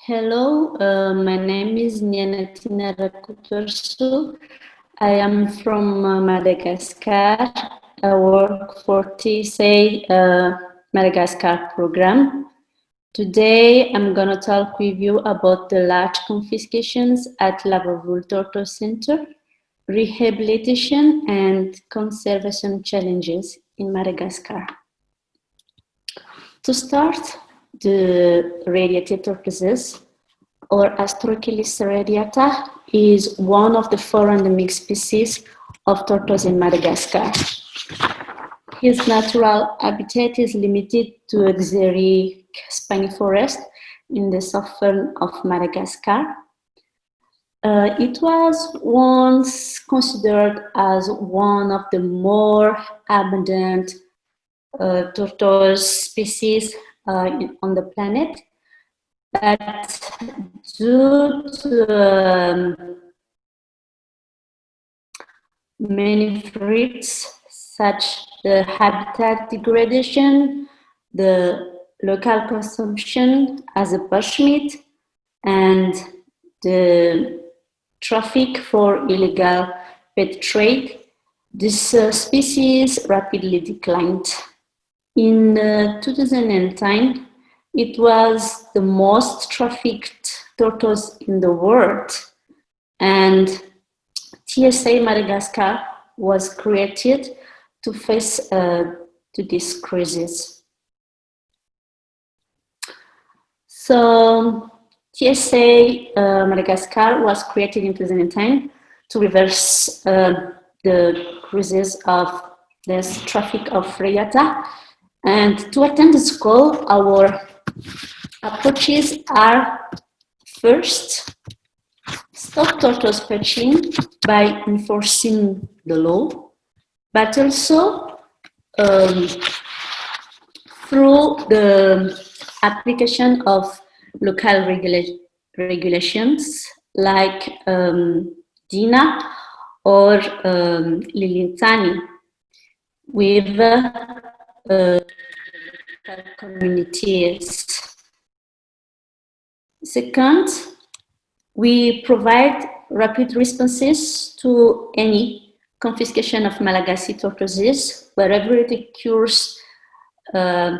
Hello, my name is Aina Tiana Rakotoarisoa. I am from Madagascar. I work for TSA Madagascar program. Today, I'm going to talk with you about the large confiscations at Lavavolo Tortoise Center, rehabilitation and conservation challenges in Madagascar. To start, the radiated tortoises, or Astrorchilus radiata, is one of the 4 endemic species of tortoise in Madagascar. His natural habitat is limited to xeric spiny forest in the southern of Madagascar. It was once considered as one of the more abundant tortoise species on the planet, but due to many threats such the habitat degradation, the local consumption as a bushmeat, and the traffic for illegal pet trade, this species rapidly declined. In 2010, it was the most trafficked tortoise in the world, and TSA Madagascar was created to face to this crisis. So TSA Madagascar was created in 2010 to reverse the crisis of this traffic of radiata. And to attain this goal, our approaches are: first, stop tortoise poaching by enforcing the law, but also through the application of local regulations like DINA or Lilintani with communities. Second, we provide rapid responses to any confiscation of Malagasy tortoises wherever it occurs in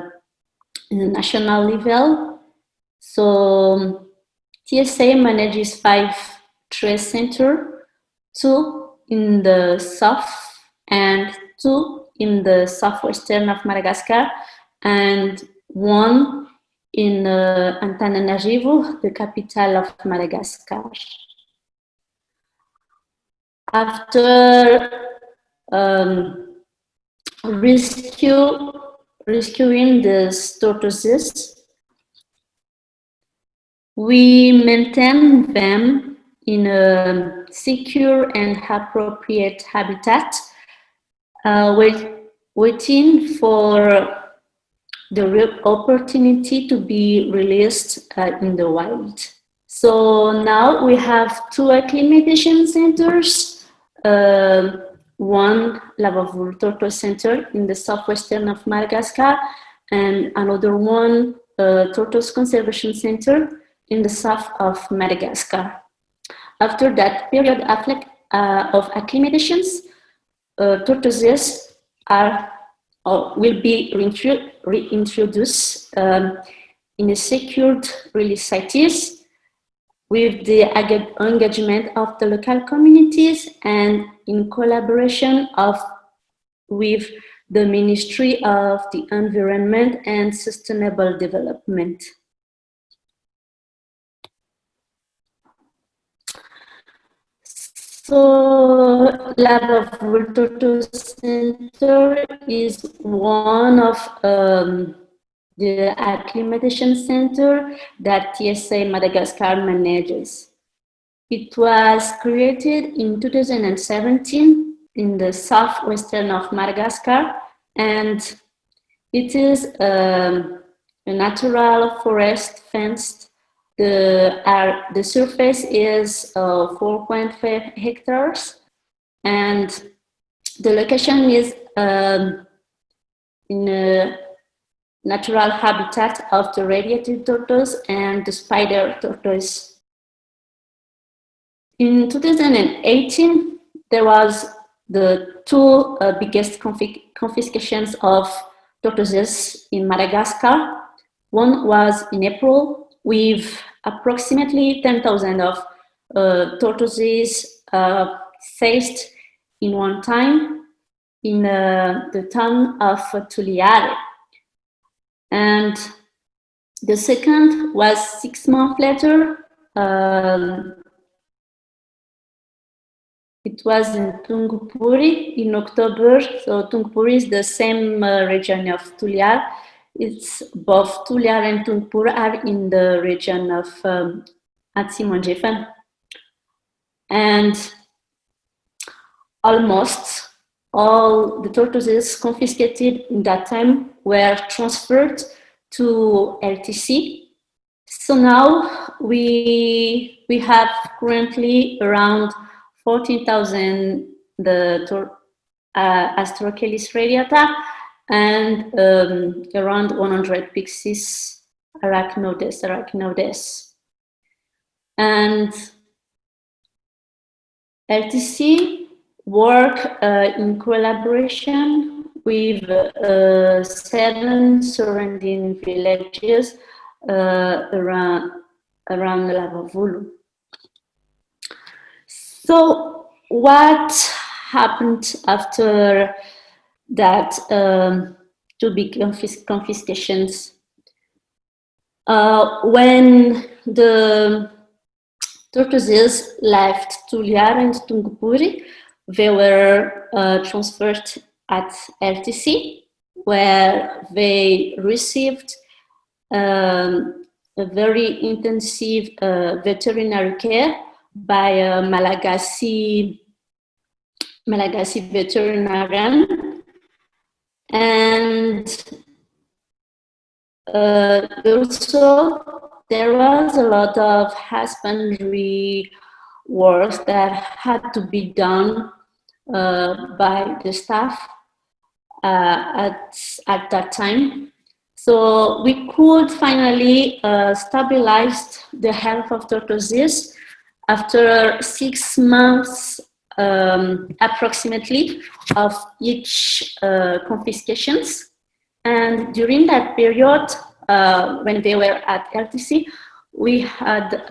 the national level. So TSA manages 5 trace centers, 2 in the south and 2 in the southwestern of Madagascar, and 1 in Antananarivo, the capital of Madagascar. After rescuing the tortoises, we maintain them in a secure and appropriate habitat, waiting for the opportunity to be released in the wild. So now we have 2 acclimatation centers, one Lavavolo Tortoise Center in the southwestern of Madagascar, and another one, Tortoise Conservation Center in the south of Madagascar. After that period of acclimatations, tortoises will be reintroduced in a secured release sites with the engagement of the local communities and in collaboration with the Ministry of the Environment and Sustainable Development. So Lavavolo Tortoise Center is one of the acclimatation center that TSA Madagascar manages. It was created in 2017 in the southwestern of Madagascar, and it is a natural forest fenced. The surface is 4.5 hectares, and the location is in a natural habitat of the radiated tortoise and the spider tortoise. In 2018, there was the two biggest confiscations of tortoises in Madagascar. One was in April with approximately 10,000 of tortoises seized in one time in the town of Tuliare. And the second was 6 months later. It was in Tungpuri in October. So Tungpuri is the same region of Tuliar. It's both Tuliar and Tungpur are in the region of Atsimonjefen. And almost all the tortoises confiscated in that time were transferred to LTC. So now we have currently around 14,000 the Astrochelis radiata and around 100 Pyxis arachnoides. And LTC work in collaboration with 7 surrounding villages around Lavavolo. So what happened after that two big confiscations? When the tortoises left Tuliar and Tungpuri, they were transferred at LTC, where they received a very intensive veterinary care by a Malagasy veterinarian, and also there was a lot of husbandry work that had to be done by the staff at that time. So we could finally stabilize the health of tortoises after 6 months approximately of each confiscations. And during that period, when they were at LTC, we had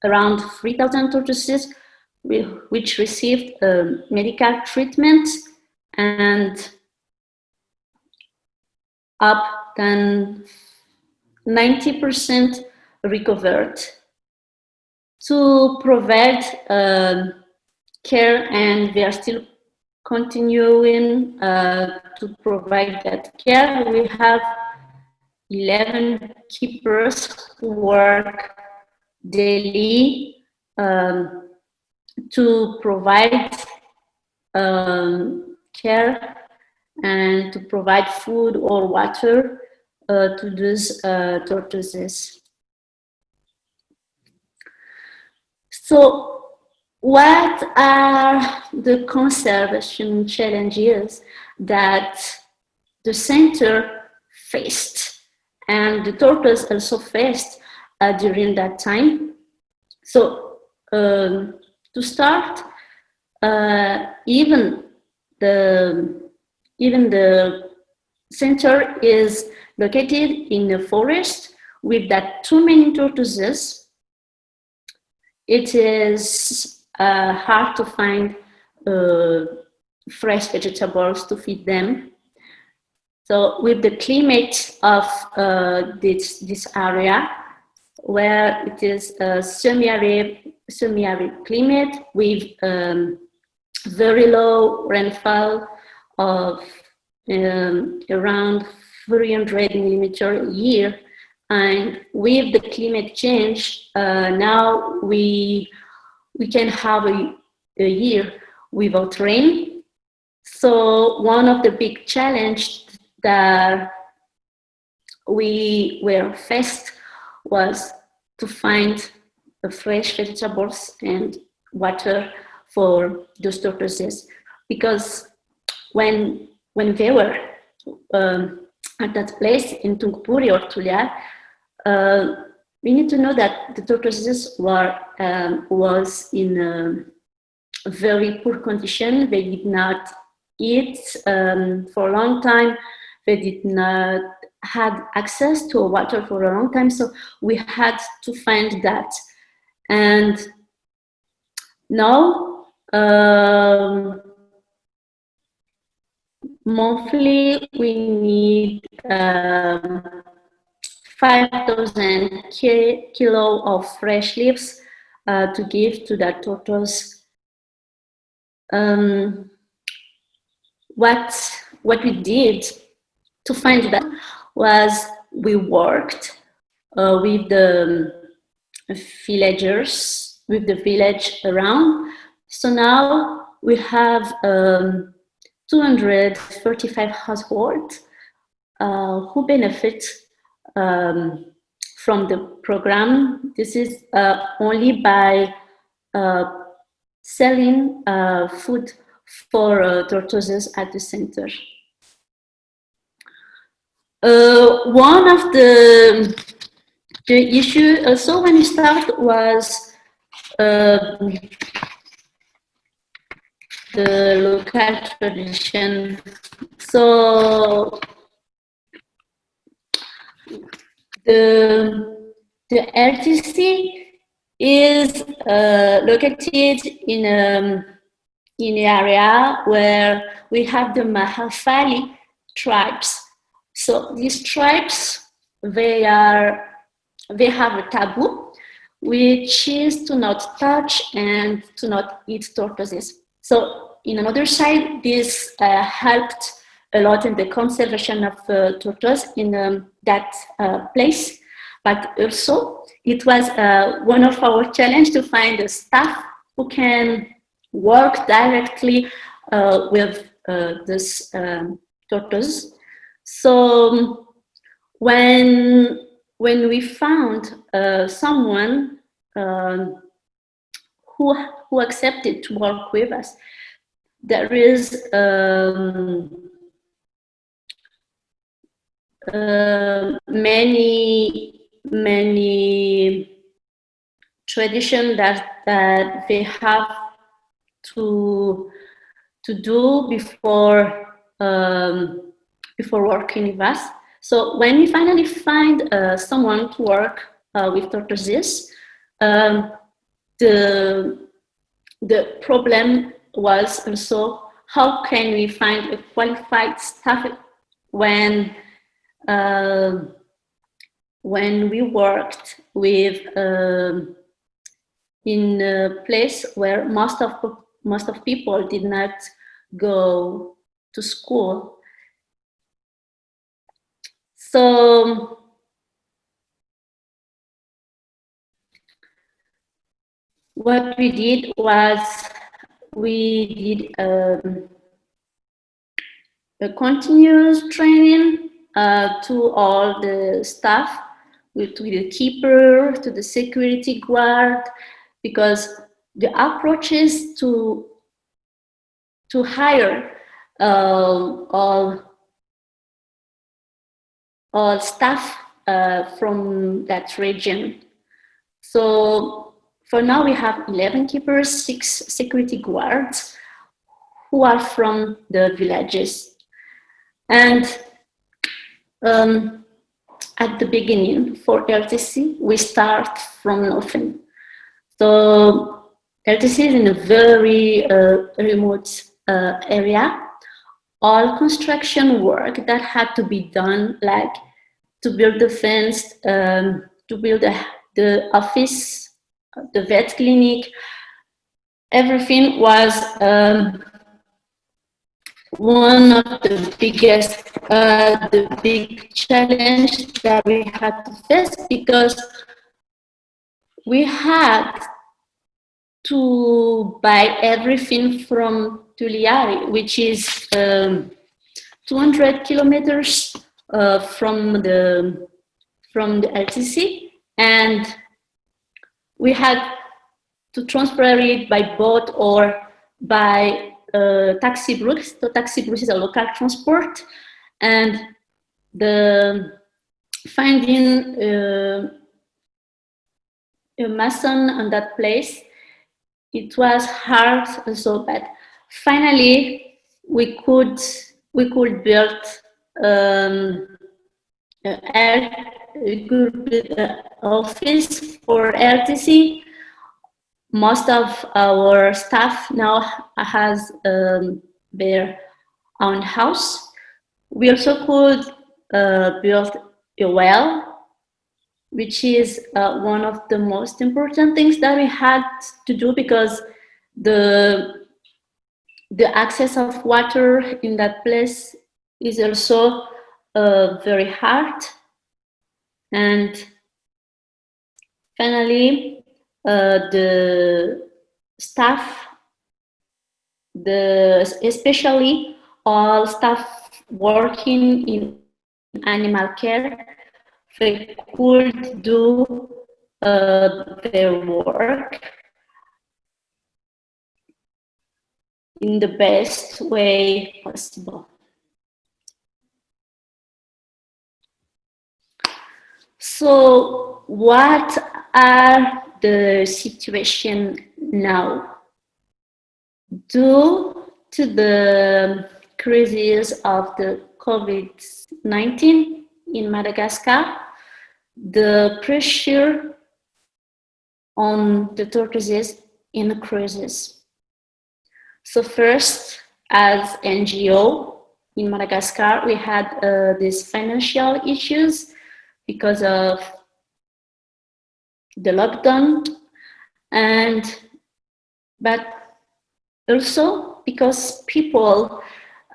around 3,000 tortoises which received medical treatment, and up than 90% recovered. To provide care, and we are still continuing to provide that care. We have 11 keepers who work daily to provide care and to provide food or water to those tortoises. So what are the conservation challenges that the center faced and the tortoise also faced during that time? So to start, even the center is located in a forest with that too many tortoises. It is hard to find fresh vegetables to feed them. So with the climate of this area, where it is a semi-arid climate with very low rainfall of around 300 millimeters a year, and with the climate change, now we can have a year without rain. So one of the big challenges that we were faced was to find the fresh vegetables and water for those tortoises, because when they were at that place in Tungpuri or Tulia, we need to know that the tortoises was in a very poor condition. They did not eat for a long time. They did not had access to water for a long time. So we had to find that. And now, monthly, we need 5,000 kilo of fresh leaves to give to that tortoise. What we did to find that was we worked with the villagers, with the village around. So now we have 235 households who benefit from the program. This is only by selling food for tortoises at the center. One of the issue also when we start was the local tradition. So the LTC is located in an area where we have the Mahafali tribes. So these tribes, they have a taboo, which is to not touch and to not eat tortoises. So in another side, this helped a lot in the conservation of tortoise in that place. But also, it was one of our challenges to find a staff who can work directly with this tortoise. So when we found someone who accepted to work with us, there is many tradition that they have to do before working with us. So when we finally find someone to work with tortoises, the problem was also how can we find a qualified staff when we worked with in a place where most of people did not go to school. So what we did was we did a continuous training to all the staff, to the keeper, to the security guard, because the approach is to hire all staff from that region. So for now we have 11 keepers, 6 security guards who are from the villages. And at the beginning for LTC, we start from nothing. So LTC is in a very remote area. All construction work that had to be done, like to build the fence, to build the office, the vet clinic, everything was one of the biggest, the big challenge that we had to face, because we had to buy everything from Tuliari, which is 200 kilometers from the LTC, and we had to transfer it by boat or by taxi bus. So taxi bus is a local transport, and the finding a mason on that place, it was hard also, but finally we could build a good office for LTC. Most of our staff now has their own house. We also could build a well, which is one of the most important things that we had to do, because the access of water in that place is also very hard. And finally, the staff, especially all staff working in animal care, they could do their work in the best way possible. So what are the situation now? Due to the crisis of the COVID-19 in Madagascar, the pressure on the tortoises increases. So first, as NGO in Madagascar, we had these financial issues because of the lockdown, but also because people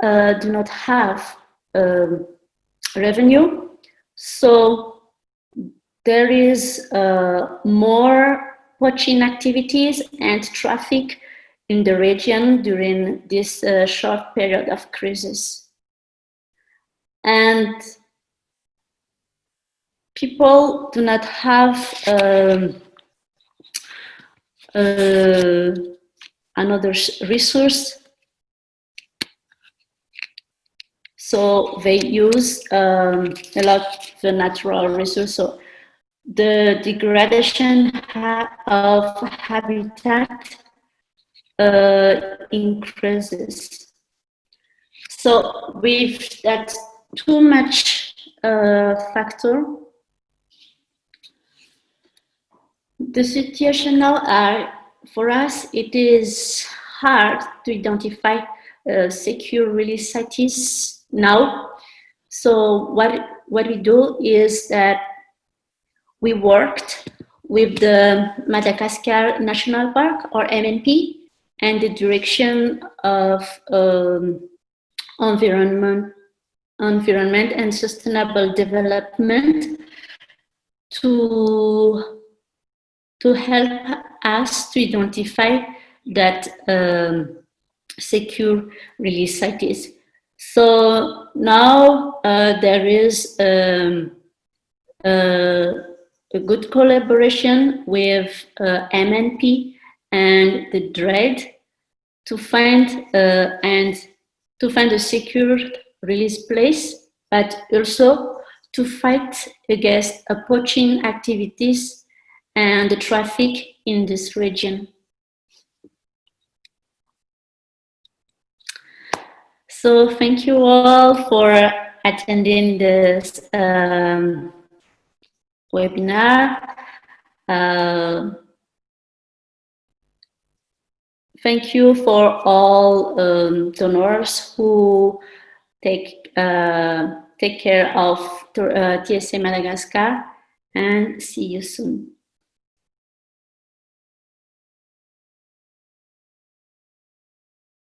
do not have revenue. So there is more poaching activities and traffic in the region during this short period of crisis. And people do not have another resource, so they use a lot of the natural resource. So the degradation of habitat increases. So with that too much factor, the situation now are, for us, it is hard to identify secure release sites now. So what we do is that we worked with the Madagascar National Park, or MNP, and the Direction of Environment and Sustainable Development to help us to identify that secure release sites. So now there is a good collaboration with MNP and the DREAD to find a secure release place, but also to fight against poaching activities and the traffic in this region. So thank you all for attending this webinar. Thank you for all donors who take care of TSA Madagascar, and see you soon.